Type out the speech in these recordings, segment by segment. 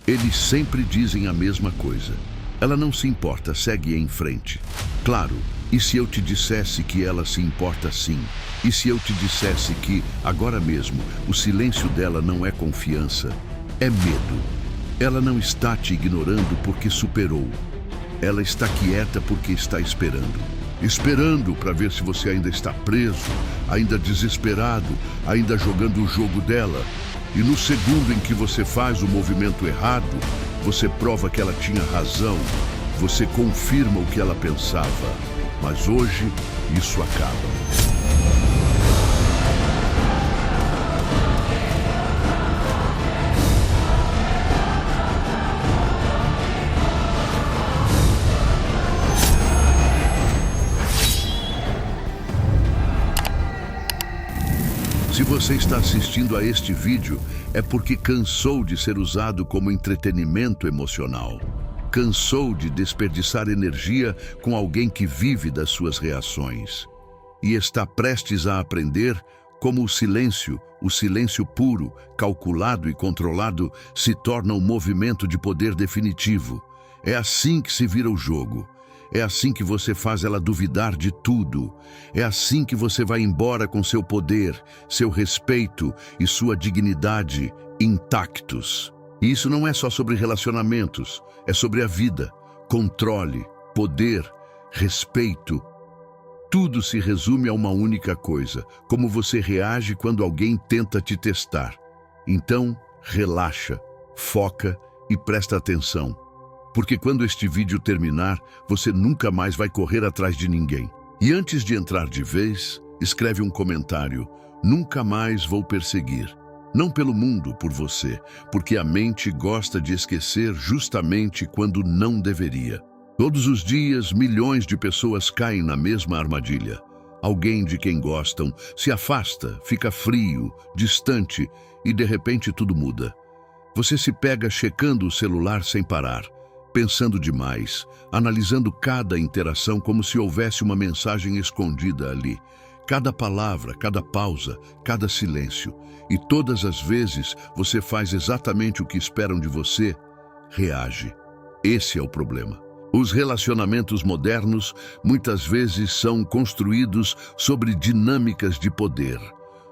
Eles sempre dizem a mesma coisa. Ela não se importa, segue em frente. Claro, e se eu te dissesse que ela se importa sim? E se eu te dissesse que, agora mesmo, o silêncio dela não é confiança, é medo? Ela não está te ignorando porque superou. Ela está quieta porque está esperando. Esperando para ver se você ainda está preso, ainda desesperado, ainda jogando o jogo dela. E no segundo em que você faz o movimento errado, você prova que ela tinha razão. Você confirma o que ela pensava. Mas hoje, isso acaba. Se você está assistindo a este vídeo, é porque cansou de ser usado como entretenimento emocional. Cansou de desperdiçar energia com alguém que vive das suas reações. E está prestes a aprender como o silêncio puro, calculado e controlado, se torna um movimento de poder definitivo. É assim que se vira o jogo. É assim que você faz ela duvidar de tudo. É assim que você vai embora com seu poder, seu respeito e sua dignidade intactos. E isso não é só sobre relacionamentos, é sobre a vida, controle, poder, respeito. Tudo se resume a uma única coisa: como você reage quando alguém tenta te testar. Então, relaxa, foca e presta atenção. Porque quando este vídeo terminar, você nunca mais vai correr atrás de ninguém. E antes de entrar de vez, escreve um comentário: nunca mais vou perseguir. Não pelo mundo, por você, porque a mente gosta de esquecer justamente quando não deveria. Todos os dias, milhões de pessoas caem na mesma armadilha. Alguém de quem gostam se afasta, fica frio, distante e de repente tudo muda. Você se pega checando o celular sem parar, pensando demais, analisando cada interação como se houvesse uma mensagem escondida ali. Cada palavra, cada pausa, cada silêncio. E todas as vezes você faz exatamente o que esperam de você, reage. Esse é o problema. Os relacionamentos modernos muitas vezes são construídos sobre dinâmicas de poder.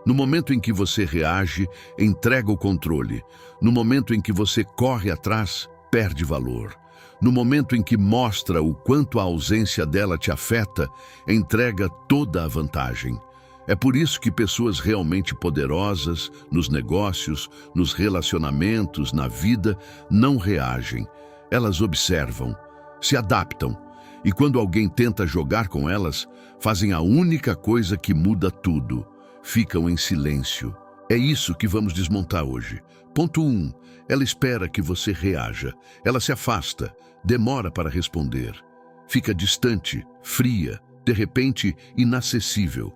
No momento em que você reage, entrega o controle. No momento em que você corre atrás, perde valor. No momento em que mostra o quanto a ausência dela te afeta, entrega toda a vantagem. É por isso que pessoas realmente poderosas, nos negócios, nos relacionamentos, na vida, não reagem. Elas observam, se adaptam, e quando alguém tenta jogar com elas, fazem a única coisa que muda tudo: ficam em silêncio. É isso que vamos desmontar hoje. Ponto 1. Ela espera que você reaja. Ela se afasta, demora para responder. Fica distante, fria, de repente inacessível.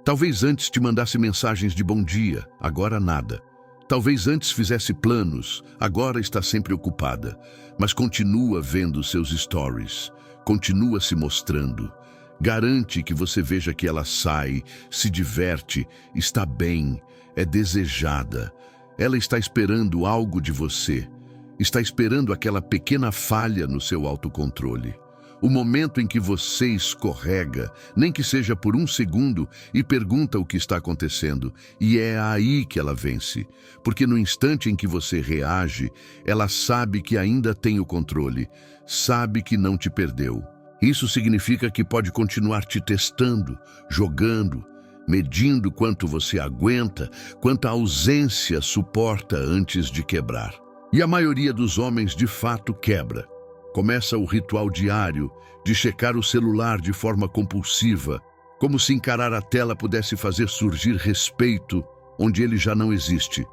Talvez antes te mandasse mensagens de bom dia, agora nada. Talvez antes fizesse planos, agora está sempre ocupada. Mas continua vendo seus stories, continua se mostrando. Garante que você veja que ela sai, se diverte, está bem, é desejada. Ela está esperando algo de você. Está esperando aquela pequena falha no seu autocontrole. O momento em que você escorrega, nem que seja por um segundo, e pergunta o que está acontecendo. E é aí que ela vence. Porque no instante em que você reage, ela sabe que ainda tem o controle. Sabe que não te perdeu. Isso significa que pode continuar te testando, jogando, medindo quanto você aguenta, quanta ausência suporta antes de quebrar. E a maioria dos homens de fato quebra. Começa o ritual diário de checar o celular de forma compulsiva, como se encarar a tela pudesse fazer surgir respeito onde ele já não existe.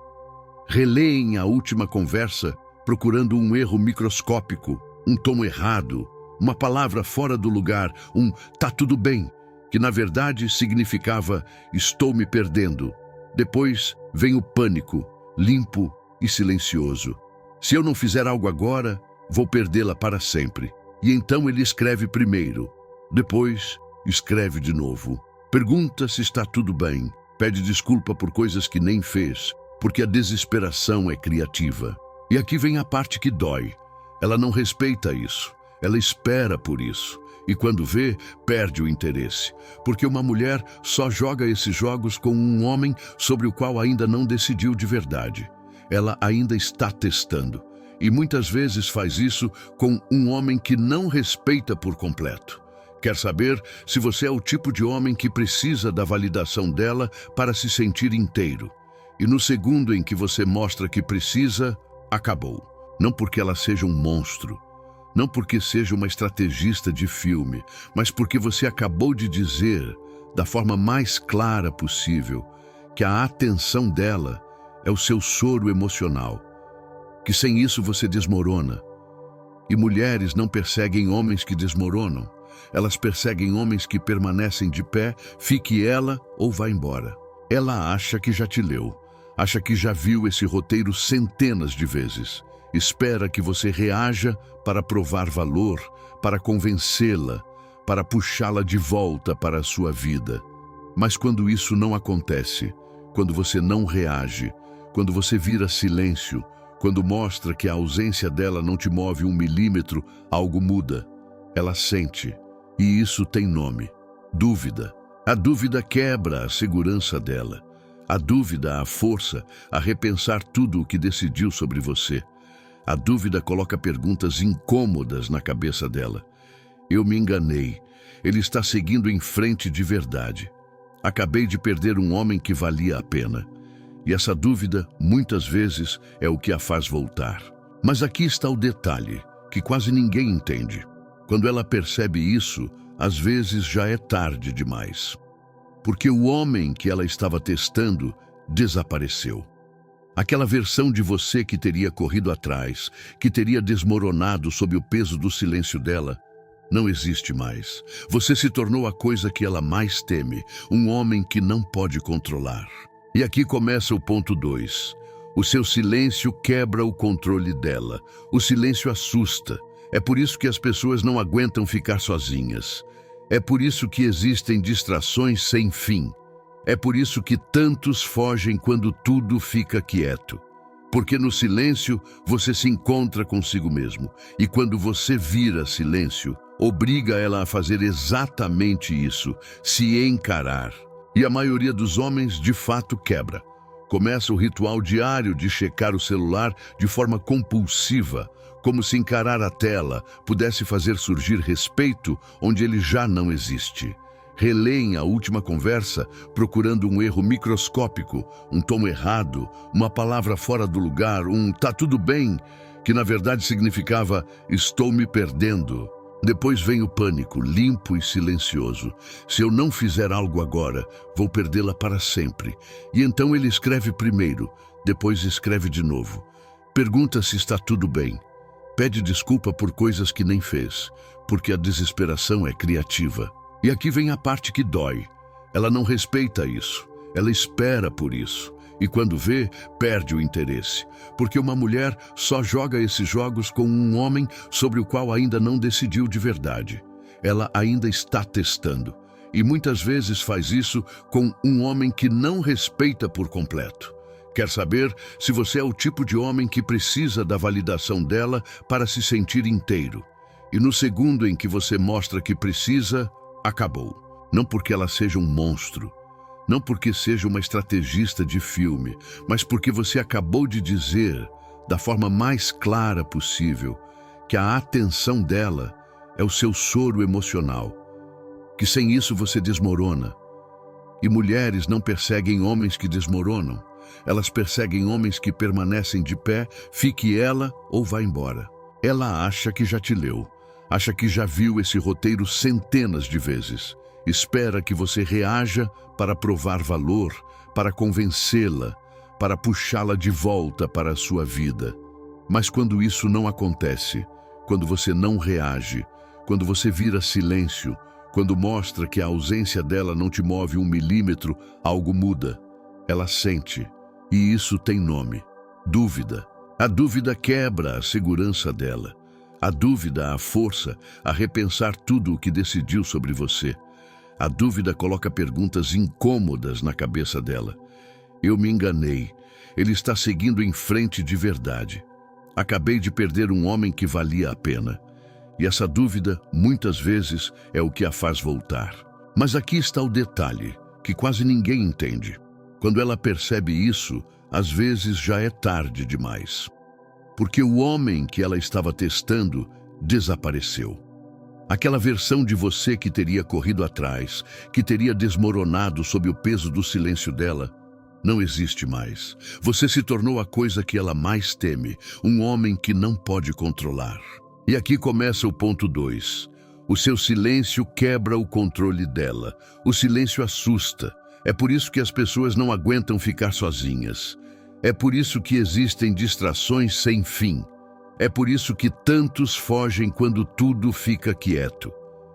Releem a última conversa procurando um erro microscópico, um tom errado, uma palavra fora do lugar, um "tá tudo bem", que na verdade significava "estou me perdendo". Depois vem o pânico, limpo e silencioso. Se eu não fizer algo agora, vou perdê-la para sempre. E então ele escreve primeiro, depois escreve de novo. Pergunta se está tudo bem, pede desculpa por coisas que nem fez, porque a desesperação é criativa. E aqui vem a parte que dói. Ela não respeita isso. Ela espera por isso. E quando vê, perde o interesse. Porque uma mulher só joga esses jogos com um homem sobre o qual ainda não decidiu de verdade. Ela ainda está testando. E muitas vezes faz isso com um homem que não respeita por completo. Quer saber se você é o tipo de homem que precisa da validação dela para se sentir inteiro. E no segundo em que você mostra que precisa, acabou. Não porque ela seja um monstro, não porque seja uma estrategista de filme, mas porque você acabou de dizer, da forma mais clara possível, que a atenção dela é o seu soro emocional, que sem isso você desmorona. E mulheres não perseguem homens que desmoronam, elas perseguem homens que permanecem de pé, fique ela ou vá embora. Ela acha que já te leu, acha que já viu esse roteiro centenas de vezes. Espera que você reaja para provar valor, para convencê-la, para puxá-la de volta para a sua vida. Mas quando isso não acontece, quando você não reage, quando você vira silêncio, quando mostra que a ausência dela não te move 1 milímetro, algo muda. Ela sente, e isso tem nome: dúvida. A dúvida quebra a segurança dela. A dúvida a força a repensar tudo o que decidiu sobre você. A dúvida coloca perguntas incômodas na cabeça dela. Eu me enganei. Ele está seguindo em frente de verdade. Acabei de perder um homem que valia a pena. E essa dúvida, muitas vezes, é o que a faz voltar. Mas aqui está o detalhe, que quase ninguém entende. Quando ela percebe isso, às vezes já é tarde demais. Porque o homem que ela estava testando desapareceu. Aquela versão de você que teria corrido atrás, que teria desmoronado sob o peso do silêncio dela, não existe mais. Você se tornou a coisa que ela mais teme, um homem que não pode controlar. E aqui começa o ponto 2. O seu silêncio quebra o controle dela. O silêncio assusta. É por isso que as pessoas não aguentam ficar sozinhas. É por isso que existem distrações sem fim. É por isso que tantos fogem quando tudo fica quieto. Porque no silêncio você se encontra consigo mesmo. E quando você vira silêncio, obriga ela a fazer exatamente isso, se encarar. E a maioria dos homens de fato quebra. Começa o ritual diário de checar o celular de forma compulsiva, como se encarar a tela pudesse fazer surgir respeito onde ele já não existe. Releem a última conversa procurando um erro microscópico, um tom errado, uma palavra fora do lugar, um "tá tudo bem", que na verdade significava "estou me perdendo". Depois vem o pânico, limpo e silencioso. Se eu não fizer algo agora, vou perdê-la para sempre. E então ele escreve primeiro, depois escreve de novo. Pergunta se está tudo bem. Pede desculpa por coisas que nem fez, porque a desesperação é criativa. E aqui vem a parte que dói. Ela não respeita isso. Ela espera por isso. E quando vê, perde o interesse. Porque uma mulher só joga esses jogos com um homem sobre o qual ainda não decidiu de verdade. Ela ainda está testando. E muitas vezes faz isso com um homem que não respeita por completo. Quer saber se você é o tipo de homem que precisa da validação dela para se sentir inteiro. E no segundo em que você mostra que precisa, acabou. Não porque ela seja um monstro, não porque seja uma estrategista de filme, mas porque você acabou de dizer, da forma mais clara possível, que a atenção dela é o seu soro emocional, que sem isso você desmorona. E mulheres não perseguem homens que desmoronam, elas perseguem homens que permanecem de pé, fique ela ou vá embora. Ela acha que já te leu, acha que já viu esse roteiro centenas de vezes. Espera que você reaja para provar valor, para convencê-la, para puxá-la de volta para a sua vida. Mas quando isso não acontece, quando você não reage, quando você vira silêncio, quando mostra que a ausência dela não te move 1 milímetro, algo muda. Ela sente, e isso tem nome: dúvida. A dúvida quebra a segurança dela. A dúvida a força a repensar tudo o que decidiu sobre você. A dúvida coloca perguntas incômodas na cabeça dela. Eu me enganei. Ele está seguindo em frente de verdade. Acabei de perder um homem que valia a pena. E essa dúvida, muitas vezes, é o que a faz voltar. Mas aqui está o detalhe, que quase ninguém entende. Quando ela percebe isso, às vezes já é tarde demais. Porque o homem que ela estava testando desapareceu. Aquela versão de você que teria corrido atrás, que teria desmoronado sob o peso do silêncio dela, não existe mais. Você se tornou a coisa que ela mais teme, um homem que não pode controlar. E aqui começa o ponto 2. O seu silêncio quebra o controle dela. O silêncio assusta. É por isso que as pessoas não aguentam ficar sozinhas. É por isso que existem distrações sem fim. É por isso que tantos fogem quando tudo fica quieto.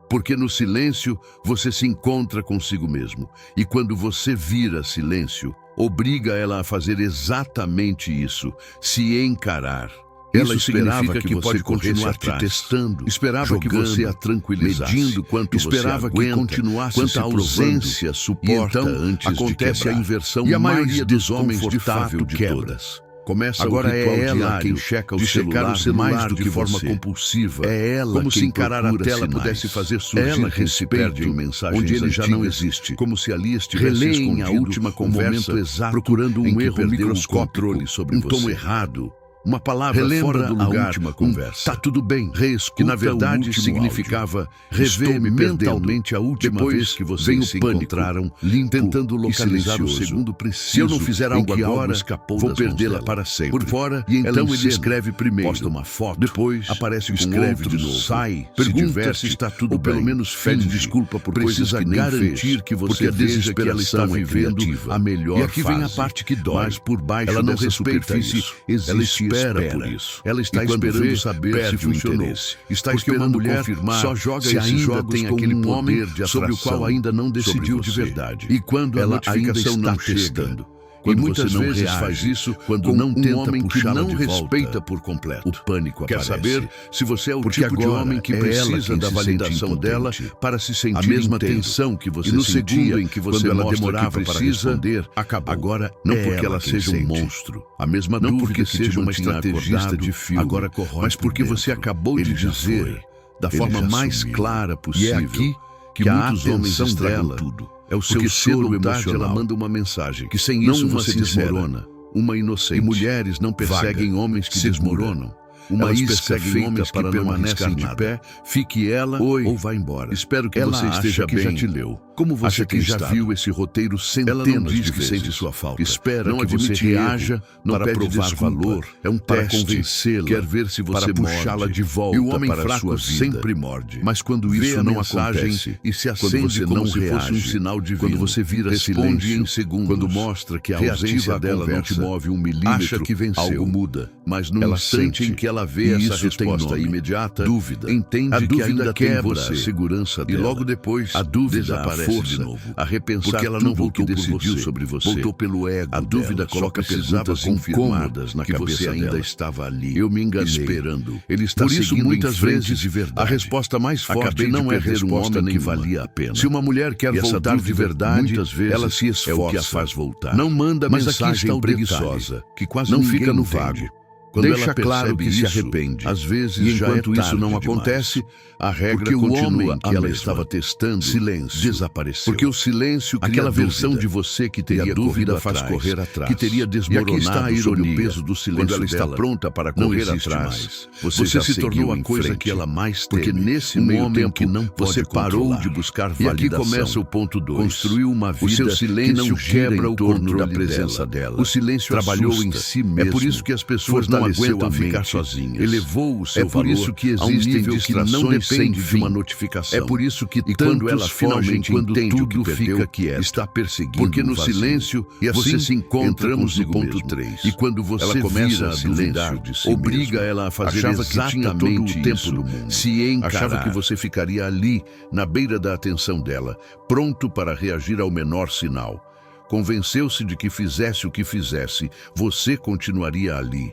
Porque no silêncio você se encontra consigo mesmo. E quando você vira silêncio, obriga ela a fazer exatamente isso, se encarar. Ela esperava que você continuar te testando, esperava que você a tranquilizasse, medindo quanto esperava você aguenta, que continuasse quanta ausência suporta, e então antes acontece a inversão, e a maioria dos homens de fato quebras. Começa agora é ela quem checa o celular mais do que de forma compulsiva. É ela como se encarar a tela pudesse fazer surgir respeito em mensagens onde ele já não existe, como se ali estivesse escondido a última conversa, exato, procurando um erro microscópico sobre um tom errado. Uma palavra fora do lugar, a última conversa. Tá tudo bem, que na verdade significava rever mentalmente a última vez que vocês se encontraram, tentando localizar o segundo preciso. Se eu não fizer algo agora, vou perdê-la para sempre. Por fora, e então ele escreve primeiro, posta uma foto, depois aparece escreve de novo, sai, pergunta se está tudo bem, ou pelo menos pede desculpa por coisas que nem fez, que você veja que ela está vivendo a melhor fase. E aqui vem a parte que dói, mas por baixo ela não respeita isso, existe espera por isso. Ela está esperando saber se funcionou. Está esperando confirmar só joga se ainda tem aquele poder de atração sobre o qual ainda não decidiu de verdade. E quando ela ainda está testando. E muitas vezes faz isso quando não tenta homem que não respeita por completo. O pânico aparece. Quer saber se você é o tipo de homem que precisa da validação dela para se sentir a mesma tensão que você sentia. E no segundo em que você ela demorava para responder, acabou. Agora, não porque ela seja um monstro. A mesma não porque seja uma estrategista de filme, agora corrói, mas porque você acabou de dizer da forma mais clara possível. E é aqui que muitos homens estragam tudo. É o seu soro emocional. Ela manda uma mensagem que sem isso você desmorona. Uma inocente. E mulheres não perseguem homens que desmoronam. Uma isca feita para que permanecem de pé, fique ela ou vá embora. Espero que ela você esteja bem. Já te leu. Como você que já viu esse roteiro centenas ela não diz de vezes. Que sente sua falta. Espera não que você reaja, não para provar valor. É um para convencê-la. Quer ver se você para puxá-la de volta. E o homem para fraco sempre morde. Mas quando isso não acontece e se acende como se fosse um sinal divino, quando você vira silêncio em segundos, quando mostra que a ausência dela não te move um milímetro, acha que venceu. Algo muda. Mas no instante em que ela vê essa resposta imediata, dúvida, entende que ainda quebra a segurança dela. E logo depois, a dúvida aparece de novo, a repensar porque ela não voltou que decidiu sobre você, voltou pelo ego. A dúvida coloca perguntas incômodas na cabeça você ainda dela. Estava ali. Eu me enganei, esperando. Ele está por isso muitas vezes de verdade. A resposta mais forte não é a resposta nem valia a pena. Se uma mulher quer voltar de verdade, muitas vezes ela se esforça, é o que a faz voltar. Não manda mensagem preguiçosa, que quase não fica no vago. Quando deixa claro que se arrepende. Às vezes, e enquanto isso não acontece, a regra continua. Porque o homem que ela estava testando, silêncio, desapareceu. Porque o silêncio cria aquela versão de você que teria dúvida faz correr atrás, que teria desmoronado sob o peso do silêncio quando ela está pronta para correr atrás. Você se tornou a coisa que ela mais teme. Porque nesse meio tempo que não você parou de buscar validação. E aqui começa o ponto 2. Construiu uma vida o seu silêncio que não quebra o torno da presença dela. O silêncio trabalhou em si mesmo. É por isso que as pessoas não aguentam ficar sozinhas. Elevou o seu valor. É por isso que existem distrações sem de uma notificação. É por isso que quando ela finalmente entende o que fica quieto, está perseguindo. Porque no silêncio e assim você se encontra no ponto 3. E quando você ela começa a duvidar de si obriga ela a fazer exatamente todo o tempo do mundo. Se encarar. Achava que você ficaria ali, na beira da atenção dela, pronto para reagir ao menor sinal. Convenceu-se de que fizesse o que fizesse, você continuaria ali.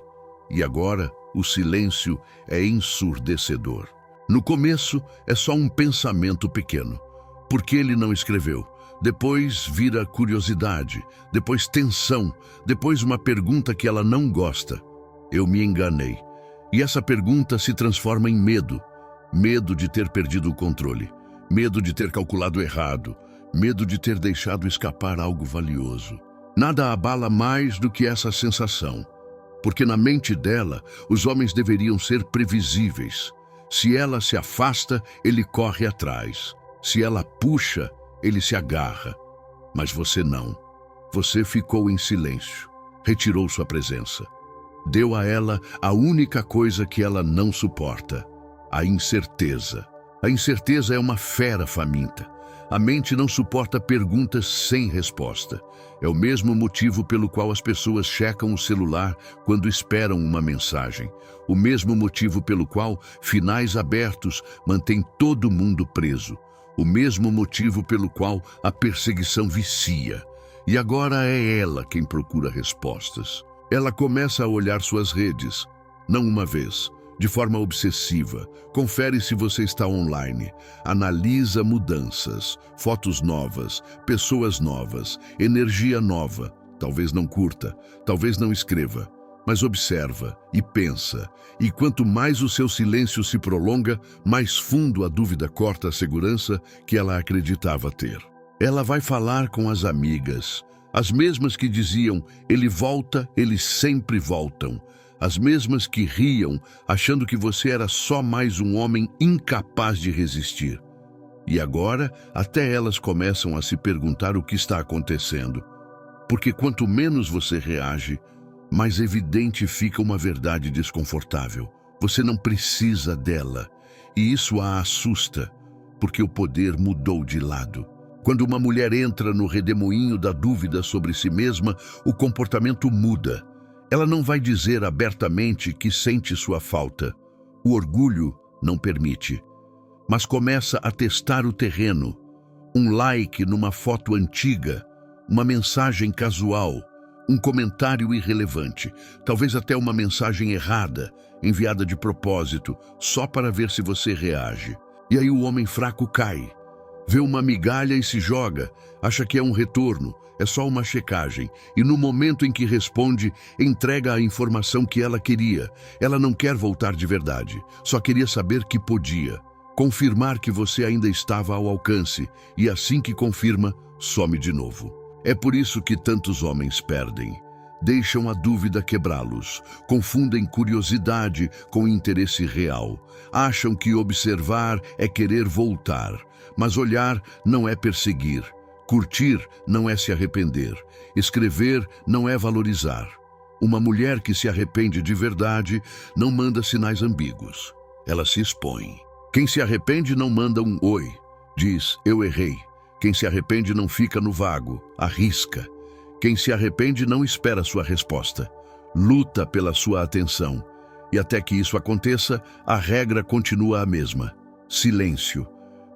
E agora, o silêncio é ensurdecedor. No começo, é só um pensamento pequeno. Por que ele não escreveu? Depois vira curiosidade, depois tensão, depois uma pergunta que ela não gosta. Eu me enganei. E essa pergunta se transforma em medo. Medo de ter perdido o controle. Medo de ter calculado errado. Medo de ter deixado escapar algo valioso. Nada abala mais do que essa sensação. Porque na mente dela, os homens deveriam ser previsíveis. Se ela se afasta, ele corre atrás. Se ela puxa, ele se agarra. Mas você não. Você ficou em silêncio. Retirou sua presença. Deu a ela a única coisa que ela não suporta: a incerteza. A incerteza é uma fera faminta. A mente não suporta perguntas sem resposta. É o mesmo motivo pelo qual as pessoas checam o celular quando esperam uma mensagem. O mesmo motivo pelo qual finais abertos mantêm todo mundo preso. O mesmo motivo pelo qual a perseguição vicia. E agora é ela quem procura respostas. Ela começa a olhar suas redes, não uma vez, de forma obsessiva. Confere se você está online. Analisa mudanças, fotos novas, pessoas novas, energia nova. Talvez não curta, talvez não escreva, mas observa e pensa. E quanto mais o seu silêncio se prolonga, mais fundo a dúvida corta a segurança que ela acreditava ter. Ela vai falar com as amigas, as mesmas que diziam: ele volta, eles sempre voltam. As mesmas que riam, achando que você era só mais um homem incapaz de resistir. E agora, até elas começam a se perguntar o que está acontecendo. Porque quanto menos você reage, mais evidente fica uma verdade desconfortável. Você não precisa dela. E isso a assusta, porque o poder mudou de lado. Quando uma mulher entra no redemoinho da dúvida sobre si mesma, o comportamento muda. Ela não vai dizer abertamente que sente sua falta. O orgulho não permite. Mas começa a testar o terreno. Um like numa foto antiga, uma mensagem casual, um comentário irrelevante, talvez até uma mensagem errada, enviada de propósito, só para ver se você reage. E aí o homem fraco cai. Vê uma migalha e se joga, acha que é um retorno, é só uma checagem, e no momento em que responde, entrega a informação que ela queria. Ela não quer voltar de verdade, só queria saber que podia, confirmar que você ainda estava ao alcance, e assim que confirma, some de novo. É por isso que tantos homens perdem. Deixam a dúvida quebrá-los, confundem curiosidade com interesse real, acham que observar é querer voltar, mas olhar não é perseguir, curtir não é se arrepender, escrever não é valorizar. Uma mulher que se arrepende de verdade não manda sinais ambíguos, ela se expõe. Quem se arrepende não manda um oi, diz eu errei. Quem se arrepende não fica no vago, arrisca. Quem se arrepende não espera sua resposta, luta pela sua atenção. E até que isso aconteça, a regra continua a mesma: silêncio.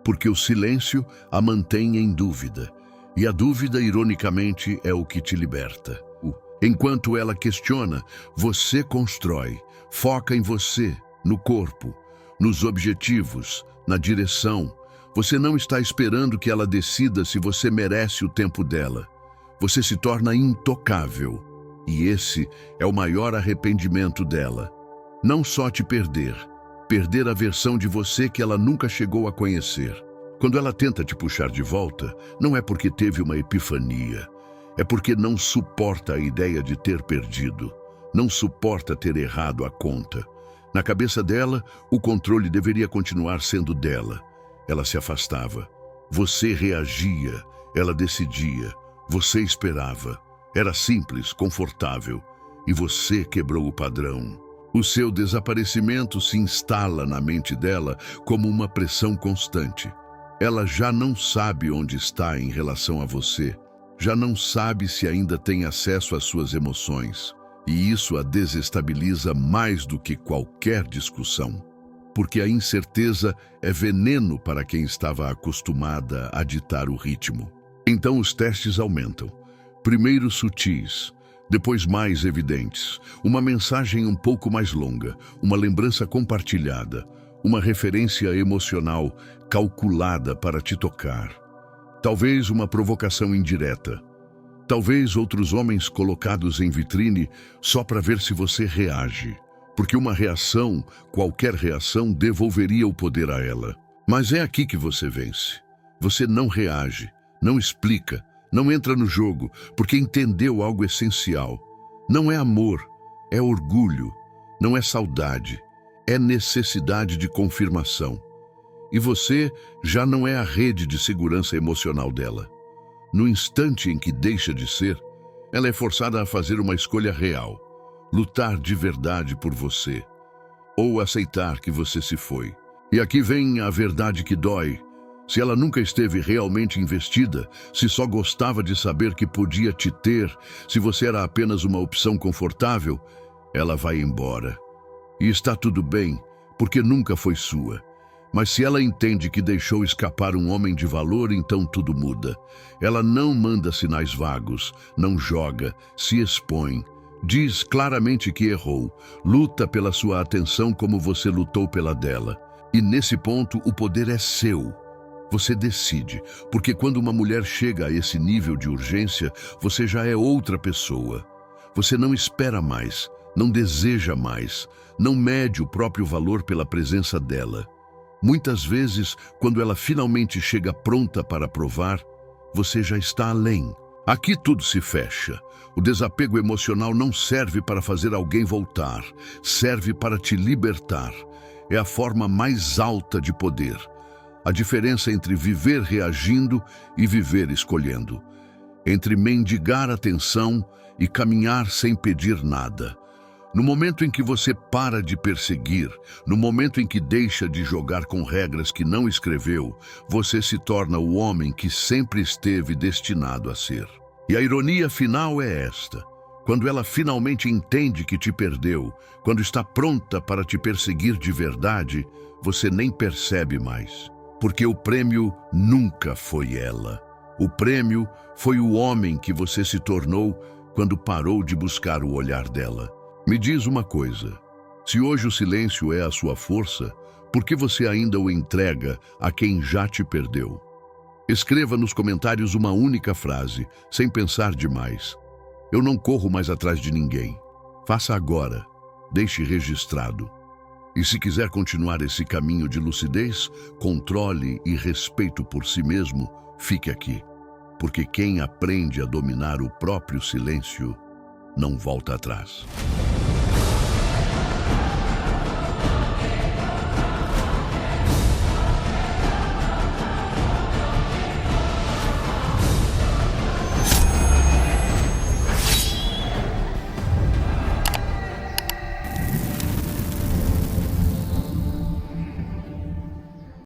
Porque o silêncio a mantém em dúvida. E a dúvida, ironicamente, é o que te liberta. Enquanto ela questiona, você constrói. Foca em você, no corpo, nos objetivos, na direção. Você não está esperando que ela decida se você merece o tempo dela. Você se torna intocável. E esse é o maior arrependimento dela. Não só te perder a versão de você que ela nunca chegou a conhecer. Quando ela tenta te puxar de volta, não é porque teve uma epifania. É porque não suporta a ideia de ter perdido. Não suporta ter errado a conta. Na cabeça dela, o controle deveria continuar sendo dela. Ela se afastava. Você reagia. Ela decidia. Você esperava. Era simples, confortável. E você quebrou o padrão. O seu desaparecimento se instala na mente dela como uma pressão constante. Ela já não sabe onde está em relação a você. Já não sabe se ainda tem acesso às suas emoções. E isso a desestabiliza mais do que qualquer discussão. Porque a incerteza é veneno para quem estava acostumada a ditar o ritmo. Então os testes aumentam. Primeiro sutis, depois mais evidentes, uma mensagem um pouco mais longa, uma lembrança compartilhada, uma referência emocional calculada para te tocar. Talvez uma provocação indireta. Talvez outros homens colocados em vitrine só para ver se você reage. porque uma reação, qualquer reação, devolveria o poder a ela. Mas é aqui que você vence. Você não reage, não explica, não entra no jogo, porque entendeu algo essencial. Não é amor, é orgulho, não é saudade, é necessidade de confirmação. E você já não é a rede de segurança emocional dela. No instante em que deixa de ser, ela é forçada a fazer uma escolha real, lutar de verdade por você, ou aceitar que você se foi. E aqui vem a verdade que dói. Se ela nunca esteve realmente investida, se só gostava de saber que podia te ter, se você era apenas uma opção confortável, ela vai embora. E está tudo bem, porque nunca foi sua. Mas se ela entende que deixou escapar um homem de valor, então tudo muda. Ela não manda sinais vagos, não joga, se expõe. Diz claramente que errou, luta pela sua atenção como você lutou pela dela. E nesse ponto o poder é seu. Você decide, porque quando uma mulher chega a esse nível de urgência, você já é outra pessoa. Você não espera mais, não deseja mais, não mede o próprio valor pela presença dela. Muitas vezes, quando ela finalmente chega pronta para provar, você já está além. Aqui tudo se fecha. O desapego emocional não serve para fazer alguém voltar, serve para te libertar. É a forma mais alta de poder. A diferença entre viver reagindo e viver escolhendo. Entre mendigar atenção e caminhar sem pedir nada. No momento em que você para de perseguir, no momento em que deixa de jogar com regras que não escreveu, você se torna o homem que sempre esteve destinado a ser. E a ironia final é esta. Quando ela finalmente entende que te perdeu, quando está pronta para te perseguir de verdade, você nem percebe mais. Porque o prêmio nunca foi ela. O prêmio foi o homem que você se tornou quando parou de buscar o olhar dela. Me diz uma coisa, se hoje o silêncio é a sua força, por que você ainda o entrega a quem já te perdeu? Escreva nos comentários uma única frase, sem pensar demais. Eu não corro mais atrás de ninguém. Faça agora. Deixe registrado. E se quiser continuar esse caminho de lucidez, controle e respeito por si mesmo, fique aqui. Porque quem aprende a dominar o próprio silêncio não volta atrás.